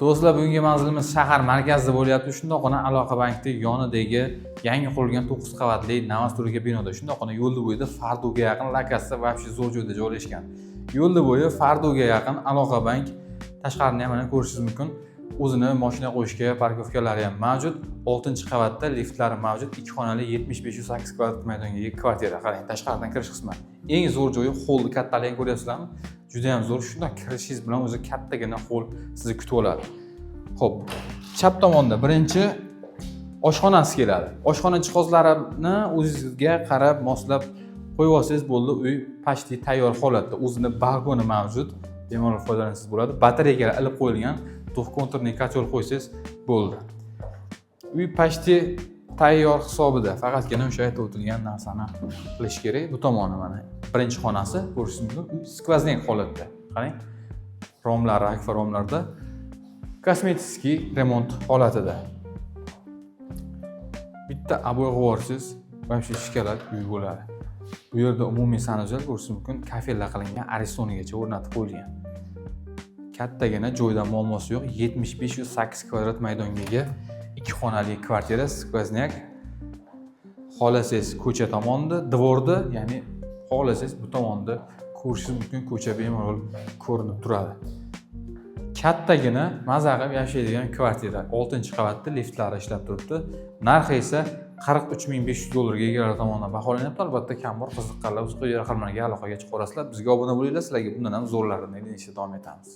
Do'stlar, bugungi manzilimiz shahar markazida bo'lyapti. Shundoqqina Aloqa bankning yonidagi yangi qurilgan 9 qavatli novostruyga binoda, shundoqqina yo'lda bo'yida Fardoga yaqin lokatsiya va shu zo'r joyda joylashgan. Yo'lda bo'yi Fardoga yaqin Aloqa bank, tashqarini ham mana ko'rishingiz mumkin. O'zini mashina qo'yishga parkovkalari ham mavjud. 6-qavatda liftlari mavjud. 2 xonali 75-108 kvadrat maydonga ega kvartira. Qarang, tashqaridan kirish qismi. Eng zo'r joyi xollni kattaligini ko'ryapsizlarmi? Juda ham zo'r. Shunday kirishingiz bilan o'zi kattagina xoll sizni kutib oladi. Xo'p, chap tomonda birinchi oshxonasi keladi. Oshxona jihozlarini o'zingizga qarab moslab qo'yib olsangiz bo'ldi. Uy почти tayyor holatda. O'zini balkoni mavjud. Bemalol foydalansangiz bo'ladi. Batareyalar ilib qo'yilgan. Konturni kotel qo'ysangiz bo'ldi. Uy почти tayyor hisobida. Faqatgina o'sha aytib o'tilgan narsani qilish kerak. Bu tomoni mana birinchi xonasi, ko'rishingiz mumkin. Uy skvoznak holatda. Qarang. Romlar, akfa romlarda kosmetik remont holatida. Bitta aboy g'orsiz va shu shikalat uy bo'ladi. Bu yerda umumiy sanuzel ko'rishingiz mumkin. Kafellar qilingan, Aristonaga o'rnatib qo'yilgan. Kattagina joydan muammosi yo'q. 75-108 kvadrat maydonga ega 2 xonali kvartira, skvoznak. Xolasangiz ko'cha tomonda, dvorda, ya'ni xolasangiz bu tomonda ko'rishingiz mumkin, ko'cha bemalol ko'rinib turadi. Kattagina maza qilib yashaydigan kvartira. 6-qavatda liftlari ishlab turibdi. Narxi esa $43,500 ga egalar tomonidan baholanyapti. Albatta, kam bor qiziqqanlar o'z qo'ygan raqamlarga aloqaga chiqa olasizlar. Bizga obuna bo'linglar, sizlarga bundan ham zo'rlarini davom etamiz.